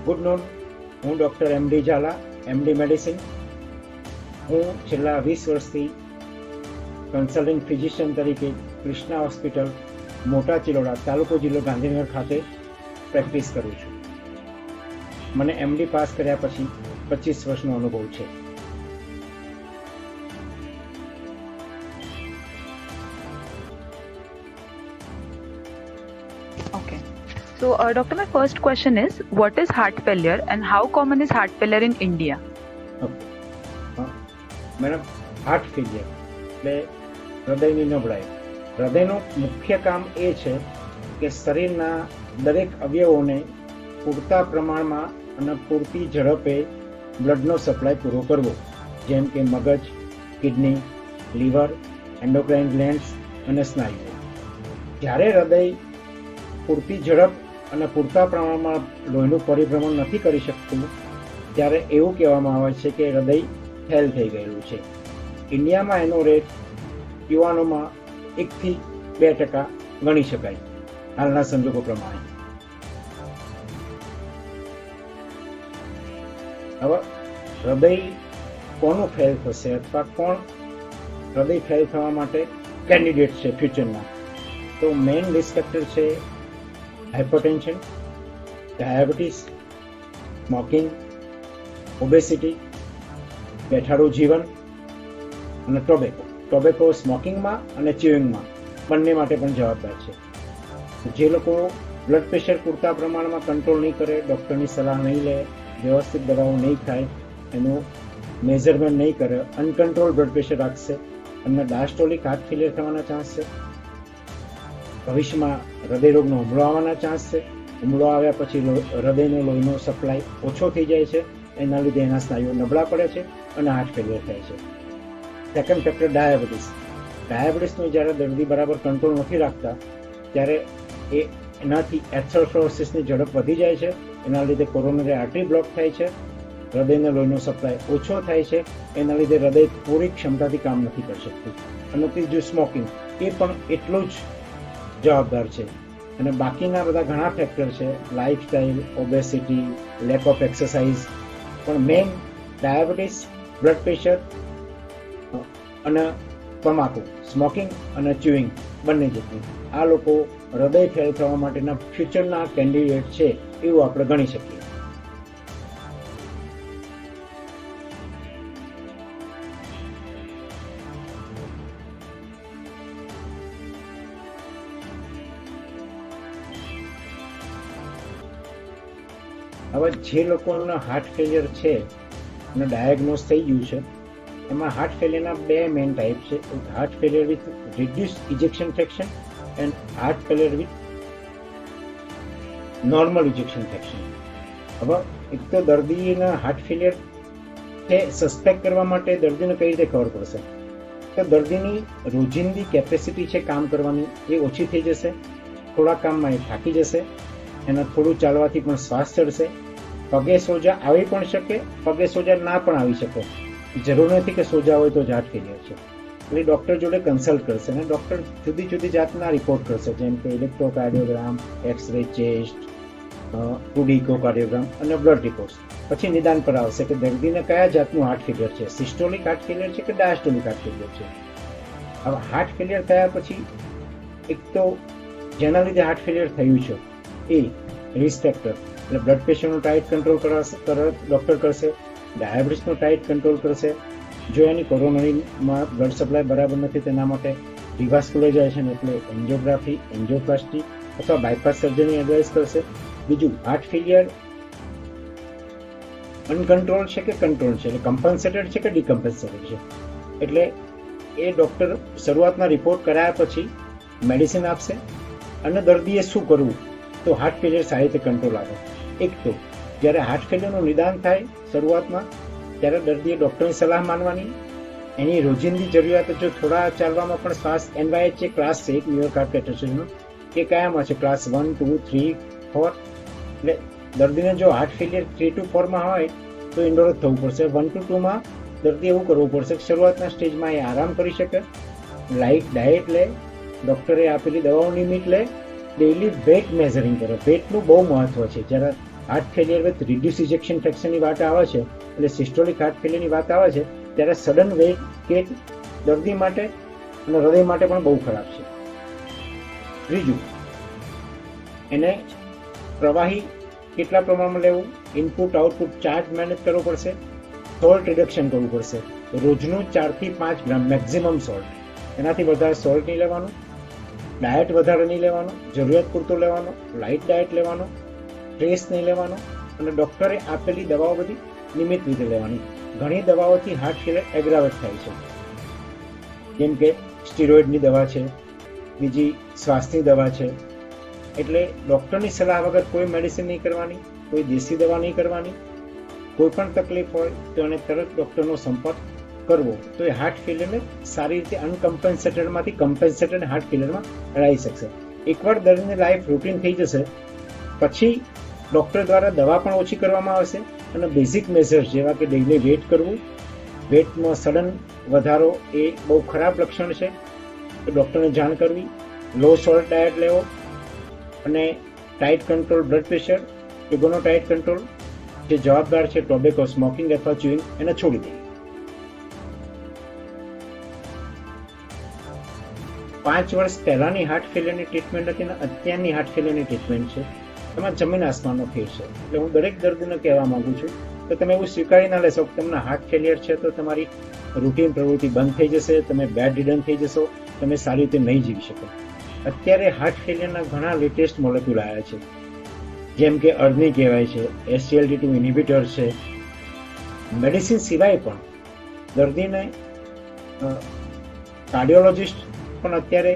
Good noon, હું doctor MD Zala, MD medicine. હું છેલ્લા 20 વર્ષથી કન્સલ્ટિંગ ફિઝિશિયન તરીકે કૃષ્ણા હોસ્પિટલ, મોટા ચિલોડા, તાલુકો જિલ્લો ગાંધીનગર ખાતે પ્રેક્ટિસ કરું છું. મને એમડી પાસ કર્યા પછી 25 વર્ષનો અનુભવ છે. Okay. So, doctor, my first question is, what is heart failure and how common is heart failure in India? Madam, heart failure એટલે હૃદયની નબળાઈ. હૃદયનું મુખ્ય કામ એ છે કે શરીરના દરેક અવયવોને પૂરતા પ્રમાણમાં અને પૂરતી ઝડપે બ્લડનો સપ્લાય પૂરો કરવો, જેમ કે મગજ, કિડની, લીવર, એન્ડોક્રાઇન ગ્લેન્ડ્સ અને સ્નાયુઓ. જ્યારે હૃદય પૂરતી ઝડપ અને પૂરતા પ્રમાણમાં લોહીનું પરિભ્રમણ નથી કરી શકતું, ત્યારે એવું કહેવામાં આવે છે કે હૃદય ફેલ થઈ ગયેલું છે. ઇન્ડિયામાં એનો રેટ યુવાનોમાં 1 થી 2% ગણી શકાય હાલના સંજોગો પ્રમાણે. હવે હૃદય કોનું ફેલ થશે અથવા કોણ હૃદય ફેલ થવા માટે કેન્ડિડેટ છે ફ્યુચરના, તો મેઇન રિસ્ક ફેક્ટર છે હાઇપરટેન્શન, ડાયાબિટીસ, સ્મોકિંગ, ઓબેસિટી, બેઠાડું જીવન અને ટોબેકો. ટોબેકો સ્મોકિંગમાં અને ચ્યુઇંગમાં બંને માટે પણ જવાબદાર છે. જે લોકો બ્લડ પ્રેશર પૂરતા પ્રમાણમાં કંટ્રોલ નહીં કરે, ડૉક્ટરની સલાહ નહીં લે, વ્યવસ્થિત દવાઓ નહીં ખાય, એનું મેઝરમેન્ટ નહીં કરે, અનકન્ટ્રોલ બ્લડ પ્રેશર રાખશે, એમને ડાયાસ્ટોલિક હાર્ટ ફેલિયર થવાના ચાન્સ છે. ભવિષ્યમાં હૃદયરોગનો હુમલો આવવાના ચાન્સ છે. હુમલો આવ્યા પછી હૃદયનો લોહીનો સપ્લાય ઓછો થઈ જાય છે, એના લીધે એના સ્નાયુઓ નબળા પડે છે અને હાર્ટ ફેલિયર થાય છે. Second factor diabetes. ડાયાબિટીસનું જ્યારે દર્દી બરાબર કંટ્રોલ નથી રાખતા, ત્યારે એનાથી એથેરોસ્ક્લેરોસિસની ઝડપ વધી જાય છે. એના લીધે કોરોનરી આર્ટરી બ્લોક થાય છે, હૃદયના લોહીનો સપ્લાય ઓછો થાય છે, એના લીધે હૃદય પૂરી ક્ષમતાથી કામ નથી કરી શકતું. અને ત્રીજું સ્મોકિંગ, એ પણ એટલું જ જવાબદાર છે. અને બાકીના બધા ઘણા ફેક્ટર છે, lifestyle, obesity, lack of exercise, પણ મેઇન ડાયાબિટીસ, બ્લડ પ્રેશર અને તમાકુ, સ્મોકિંગ અને ચ્યુઇંગ બંને જેટલી આ લોકો હૃદય ફેલ થવા માટેના ફ્યુચરના કેન્ડિડેટ છે એવું આપણે ગણી શકીએ. હવે જે લોકોના હાર્ટ ફેલિયર છે અને ડાયગ્નોઝ થઈ ગયું છે, એમાં હાર્ટ ફેલિયરના 2 મેઇન ટાઈપ છે. Heart failure with reduce ejection fraction and heart failure with normal ejection fraction. હવે એક તો દર્દીના હાર્ટ ફેલિયર છે સસ્પેક્ટ કરવા માટે દર્દીને કઈ રીતે ખબર પડશે? તો દર્દીની રોજિંદી કેપેસિટી છે કામ કરવાની એ ઓછી થઈ જશે, થોડા કામમાં એ થાકી જશે, એના થોડું ચાલવાથી પણ શ્વાસ ચડશે, પગે સોજા આવી પણ શકે, પગે સોજા ના પણ આવી શકે. જરૂર નથી કે સોજા હોય તો જ હાર્ટ ફેલિયર છે. એટલે ડૉક્ટર જોડે કન્સલ્ટ કરશે અને ડૉક્ટર જુદી જુદી જાતના રિપોર્ટ કરશે, જેમ કે ઇલેક્ટ્રોકાર્ડિયોગ્રામ, એક્સરે ચેસ્ટ, 2D ઇકોકાર્ડિયોગ્રામ અને બ્લડ રિપોર્ટ્સ. પછી નિદાન પર આવશે કે દર્દીને કયા જાતનું હાર્ટ ફેલિયર છે, સિસ્ટોલિક હાર્ટ ફેલિયર છે કે ડાયાસ્ટોલિક હાર્ટ ફેલિયર છે. હવે હાર્ટ ફેલિયર થયા પછી એક તો જેના લીધે હાર્ટ ફેલિયર થયું છે એ રિસ્ક ફેક્ટર, એટલે બ્લડ પ્રેશરનો ટાઇટ કંટ્રોલ ડૉક્ટર કરશે, ડાયાબિટીસનો ટાઇટ કંટ્રોલ કરશે. જો એની કોરોનરીમાં બ્લડ સપ્લાય બરાબર નથી તેના માટે રિવાસ્ક્યુલરાઇઝેશન એટલે એન્જિયોગ્રાફી, એન્જિયોપ્લાસ્ટી અથવા બાયપાસ સર્જરી એડવાઇસ કરશે. બીજું, હાર્ટ ફેલિયર અનકન્ટ્રોલ છે કે કંટ્રોલ છે, એટલે કમ્પન્સેટેડ છે કે ડિકમ્પન્સેટેડ છે. એટલે એ ડૉક્ટર શરૂઆતના રિપોર્ટ કરાયા પછી મેડિસિન આપશે અને દર્દીએ શું કરવું તો હાર્ટ ફેલિયર સારી રીતે કંટ્રોલ આવે. એક તો જ્યારે હાર્ટ ફેલિયરનું નિદાન થાય શરૂઆતમાં, ત્યારે દર્દીએ ડૉક્ટરની સલાહ માનવાની, એની રોજિંદી જરૂરિયાતો, જો થોડા ચાલવામાં પણ શ્વાસ NYH જે ક્લાસ છે એક ન્યુયોર્ક હાર્ટ એસોસિએશનનો, એ કયામાં છે ક્લાસ 1, 2, 3, 4. એટલે દર્દીને જો હાર્ટ ફેલિયર 3 to 4માં હોય તો ઇન્ડોર જ થવું પડશે. 1 to 2માં દર્દી એવું કરવું પડશે કે શરૂઆતના સ્ટેજમાં એ આરામ કરી શકે, લાઇટ ડાયટ લે, ડૉક્ટરે આપેલી દવાઓ નિયમિત લે, ડેઇલી વેટ મેઝરિંગ કરે. વેટનું બહુ મહત્વ છે. જ્યારે heart failure with reduce ejection ફ્રેક્શનની વાત આવે છે, એટલે સિસ્ટોલિક હાર્ટ ફેલિયરની વાત આવે છે, ત્યારે સડન વેટ દર્દી માટે અને હૃદય માટે પણ બહુ ખરાબ છે. ત્રીજું, એને પ્રવાહી કેટલા પ્રમાણમાં લેવું, ઇનપુટ આઉટપુટ ચાર્જ મેનેજ કરવો પડશે, સોલ્ટ રિડક્શન કરવું પડશે. રોજનું 4 થી 5 ગ્રામ મેક્સિમમ સોલ્ટ, એનાથી વધારે સોલ્ટ નહીં લેવાનું, ડાયટ વધારે નહીં લેવાનું, જરૂરિયાત પૂરતું લેવાનું, લાઇટ ડાયટ લેવાનું, સ્ટ્રેસ નહીં લેવાનો, અને ડૉક્ટરે આપેલી દવાઓ બધી નિયમિત રીતે લેવાની. ઘણી દવાઓથી હાર્ટ ફેલિયર એગ્રાવેટ થાય છે, જેમ કે સ્ટીરોઇડની દવા છે, બીજી શ્વાસની દવા છે. એટલે ડૉક્ટરની સલાહ વગર કોઈ મેડિસિન નહીં કરવાની, કોઈ દેશી દવા નહીં કરવાની. કોઈ પણ તકલીફ હોય તો એને તરત ડૉક્ટરનો સંપર્ક કરવો, તો એ હાર્ટ ફેલિયરને સારી રીતે અનકમ્પન્સેટેડમાંથી કમ્પન્સેટેડ હાર્ટ ફેલિયરમાં હરાવી શકશે. એકવાર દર્દીની લાઈફ રૂટીન થઈ જશે પછી ડૉક્ટર દ્વારા દવા પણ ઓછી કરવામાં આવશે, અને બેઝિક મેઝર્સ જેવા કે ડેઇલી વેટ કરવું, વેટમાં સડન વધારો એ બહુ ખરાબ લક્ષણ છે, તો ડૉક્ટરને જાણ કરવી, લો સોલ્ટ ડાયટ લેવો, અને ટાઇટ કંટ્રોલ બ્લડ પ્રેશર, શુગરનો ટાઇટ કંટ્રોલ, જે જવાબદાર છે ટોબેકો, સ્મોકિંગ અથવા ચ્યુઇંગ, એને છોડી દેવી. 5 વર્ષ પહેલાની હાર્ટ ફેલિયરની ટ્રીટમેન્ટ હતી ને અત્યારની હાર્ટ ફેલિયરની ટ્રીટમેન્ટ છે, એમાં જમીન આસમાનનો ફેર છે. એટલે હું દરેક દર્દીને કહેવા માંગુ છું કે તમે એવું સ્વીકારી ના લેશો કે તમને હાર્ટ ફેલિયર છે તો તમારી રૂટીન પ્રવૃત્તિ બંધ થઈ જશે, તમે બેડ રિડન થઈ જશો, તમે સારી રીતે નહીં જીવી શકો. અત્યારે હાર્ટ ફેલિયરના ઘણા લેટેસ્ટ મોલેક્યુલ આવ્યા છે, જેમ કે અર્ની કહેવાય છે, SGLT2 ઇન્હિબિટર છે. મેડિસિન સિવાય પણ દર્દીને કાર્ડિયોલોજિસ્ટ પણ અત્યારે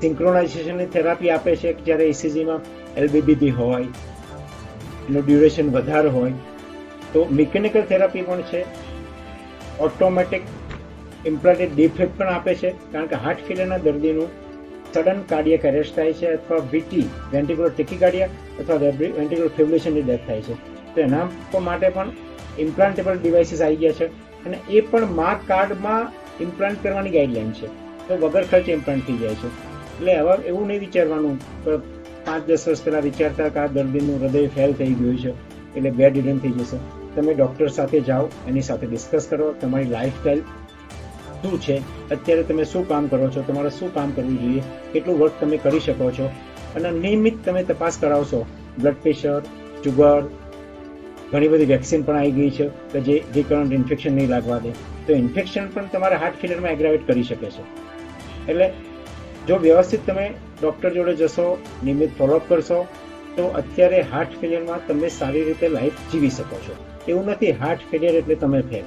સિન્ક્રોનાઇઝેશનની થેરાપી આપે છે, જ્યારે ECGમાં LBBP હોય, એનું ડ્યુરેશન વધારે હોય તો મિકેનિકલ થેરાપી પણ છે, ઓટોમેટિક ઇમ્પ્લાન્ટેડ ડિફેક્ટ પણ આપે છે. કારણ કે હાર્ટ ફેલિયરના દર્દીનું સડન કાર્ડિયક એરેસ્ટ થાય છે, અથવા VT વેન્ટ્રિક્યુલર ટેકીકાર્ડિયા અથવા વેન્ટ્રિક્યુલર ફિબ્રિલેશનની ડેથ થાય છે, તો એના માટે પણ ઇમ્પ્લાન્ટેબલ ડિવાઇસીસ આવી ગયા છે, અને એ પણ મા કાર્ડમાં ઇમ્પ્લાન્ટ કરવાની ગાઈડલાઈન છે, તો વગર ખર્ચે ઇમ્પ્લાન્ટ થઈ જાય છે. એટલે હવે એવું નહીં વિચારવાનું કે 5-10 વર્ષ પહેલાં વિચારતા કે આ દર્દીનું હૃદય ફેલ થઈ ગયું છે એટલે બેડ રિડન થઈ જશે. તમે ડૉક્ટર સાથે જાઓ, એની સાથે ડિસ્કસ કરો, તમારી લાઈફસ્ટાઈલ શું છે, અત્યારે તમે શું કામ કરો છો, તમારે શું કામ કરવું જોઈએ, કેટલું વર્ક તમે કરી શકો છો, અને નિયમિત તમે તપાસ કરાવશો. બ્લડ પ્રેશર, શુગર, ઘણી બધી વેક્સિન પણ આવી ગઈ છે કે જે રિકરન્ટ ઇન્ફેક્શન નહીં લાગવા દે, તો ઇન્ફેક્શન પણ તમારા હાર્ટ ફેલિયરમાં એગ્રાવેટ કરી શકે છે. એટલે જો વ્યવસ્થિત તમે ડૉક્ટર જોડે જશો, નિયમિત ફોલોઅપ કરશો, તો અત્યારે હાર્ટ ફેલિયરમાં તમે સારી રીતે લાઈફ જીવી શકો છો. એવું નથી હાર્ટ ફેલિયર એટલે તમે ફેલ,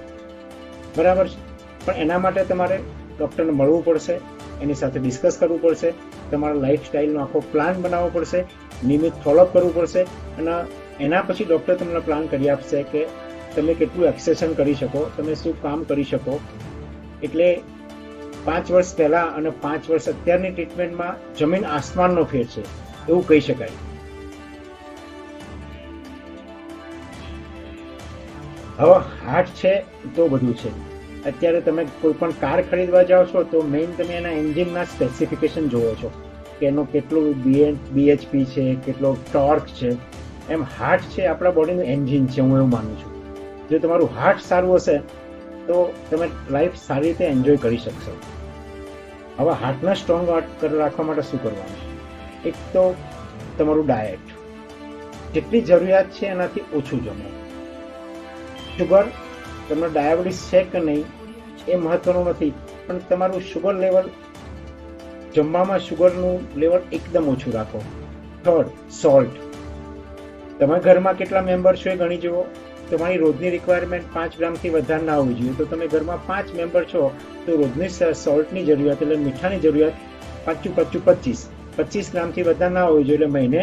બરાબર છે, પણ એના માટે તમારે ડૉક્ટરને મળવું પડશે, એની સાથે ડિસ્કસ કરવું પડશે, તમારા લાઈફસ્ટાઈલનો આખો પ્લાન બનાવવો પડશે, નિયમિત ફોલોઅપ કરવું પડશે, અને એના પછી ડૉક્ટર તમને પ્લાન કરી આપશે કે તમે કેટલું એક્સરસાઇઝ કરી શકો, તમે શું કામ કરી શકો. એટલે 5 વર્ષ પહેલાં અને 5 વર્ષ અત્યારની ટ્રીટમેન્ટમાં જમીન આસમાનનો ફેર છે એવું કહી શકાય. હવે હાર્ટ છે તો બધું છે. અત્યારે તમે કોઈ પણ કાર ખરીદવા જાઓ છો તો મેઇન તમે એના એન્જિનના સ્પેસિફિકેશન જોવો છો કે એનો કેટલું BHP છે, કેટલો ટોર્ક છે. એમ હાર્ટ છે આપણા બોડીનું એન્જિન છે, હું એવું માનું છું. જો તમારું હાર્ટ સારું હશે તો તમે લાઈફ સારી રીતે એન્જોય કરી શકશો. હવે હાર્ટને સ્ટ્રોંગ રાખવા માટે શું કરવાનું? એક તો તમારું ડાયટ, જેટલી જરૂરિયાત છે એનાથી ઓછું જમો. શુગર, તમને ડાયાબિટીસ છે કે નહીં એ મહત્વનું નથી, પણ તમારું શુગર લેવલ, જમવામાં શુગરનું લેવલ એકદમ ઓછું રાખો. Third, salt. તમે ઘરમાં કેટલા મેમ્બર છો એ ગણી જુઓ. તમારી રોજની રિક્વાયરમેન્ટ 5 ગ્રામથી વધારે ના હોવી જોઈએ, તો તમે ઘરમાં 5 મેમ્બર છો તો રોજની સોલ્ટની જરૂરિયાત એટલે મીઠાની જરૂરિયાત 25 ગ્રામથી વધારે ના હોવી જોઈએ. એટલે મહિને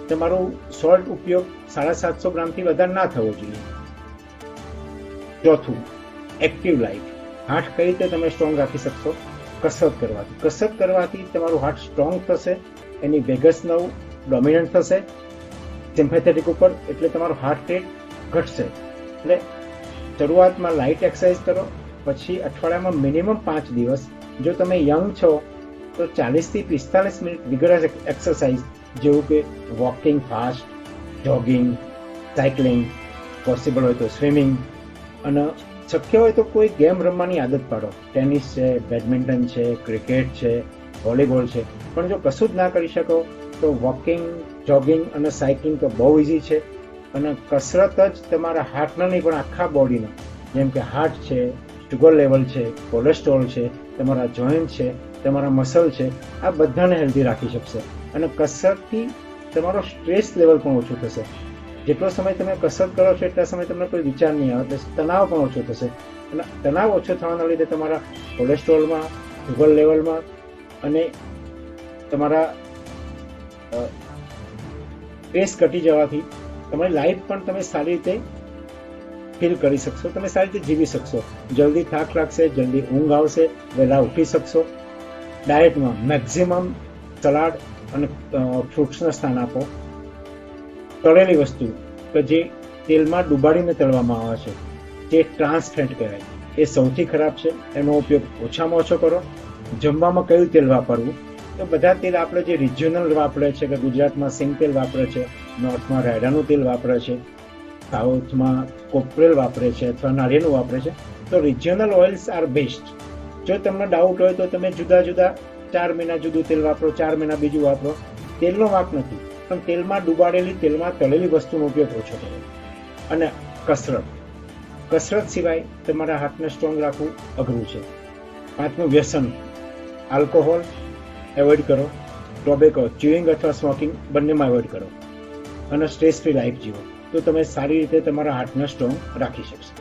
તમારું સોલ્ટ ઉપયોગ 750 ગ્રામથી વધારે ના થવો જોઈએ. ચોથું, એક્ટિવ લાઈફ. હાર્ટ કઈ રીતે તમે સ્ટ્રોંગ રાખી શકશો? કસરત કરવાથી. કસરત કરવાથી તમારું હાર્ટ સ્ટ્રોંગ થશે, એની વેગસ નર્વ ડોમિનન્ટ થશે સિમ્પેથેટિક ઉપર, એટલે તમારો હાર્ટ રેટ ઘટશે. એટલે શરૂઆતમાં લાઇટ એક્સરસાઇઝ કરો, પછી અઠવાડિયામાં મિનિમમ 5 દિવસ, જો તમે યંગ છો તો 40 થી 45 મિનિટ વિગરસ એક્સરસાઇઝ જેવું કે walking fast, jogging, cycling, possible હોય તો સ્વિમિંગ, અને શક્ય હોય તો કોઈ ગેમ રમવાની આદત પાડો. ટેનિસ છે, બેડમિન્ટન છે, ક્રિકેટ છે, વોલીબોલ છે. પણ જો કશું જ ના કરી શકો તો વોકિંગ, જોગિંગ અને સાયકલિંગ તો બહુ ઇઝી છે. અને કસરત જ તમારા હાર્ટના નહીં પણ આખા બોડીનો, જેમ કે હાર્ટ છે, શુગર લેવલ છે, કોલેસ્ટ્રોલ છે, તમારા જોઈન્ટ છે, તમારા મસલ છે, આ બધાને હેલ્ધી રાખી શકશે. અને કસરતથી તમારો સ્ટ્રેસ લેવલ પણ ઓછું થશે. જેટલો સમય તમે કસરત કરો છો એટલા સમય તમને કોઈ વિચાર નહીં આવે, એટલે તણાવ પણ ઓછો થશે. અને તણાવ ઓછો થવાના લીધે તમારા કોલેસ્ટ્રોલમાં, શુગર લેવલમાં અને તમારા સ્ટ્રેસ ઘટી જવાથી તમારી લાઈફ પણ તમે સારી રીતે ફીલ કરી શકશો, તમે સારી રીતે જીવી શકશો. જલ્દી થાક લાગશે, જલ્દી ઊંઘ આવશે, વહેલા ઉઠી શકશો. ડાયટમાં મેક્સિમમ સલાડ અને ફ્રૂટ્સને સ્થાન આપો. તળેલી વસ્તુ કે જે તેલમાં ડુબાડીને તળવામાં આવે છે, જે ટ્રાન્સ ફેટ કહેવાય, એ સૌથી ખરાબ છે. એનો ઉપયોગ ઓછામાં ઓછો કરો. જમવામાં કયું તેલ વાપરવું? તો બધા તેલ આપણે જે રિજિયોનલ વાપરે છે, કે ગુજરાતમાં સિંગ તેલ વાપરે છે, નોર્થમાં રાયડાનું તેલ વાપરે છે, સાઉથમાં કોપરેલ વાપરે છે અથવા નાળિયેરનું વાપરે છે. તો રિજિયોનલ ઓઇલ્સ આર બેસ્ટ. જો તમને ડાઉટ હોય તો તમે જુદા જુદા 4 મહિના જુદું તેલ વાપરો, 4 મહિના બીજું વાપરો. તેલનો વાંક નથી, પણ તેલમાં ડુબાડેલી, તેલમાં તળેલી વસ્તુનો ઉપયોગ ઓછો કરો. અને કસરત સિવાય તમારા હાથને સ્ટ્રોંગ રાખવું અઘરું છે. 5મું, વ્યસન. આલ્કોહોલ એવોઇડ કરો. ટોબેકો, ચ્યુઇંગ અથવા સ્મોકિંગ બંનેમાં એવોઇડ કરો. અને સ્ટ્રેસ ફ્રી લાઈફ જીવો, તો તમે સારી રીતે તમારા હાર્ટને સ્ટ્રોંગ રાખી શકશો.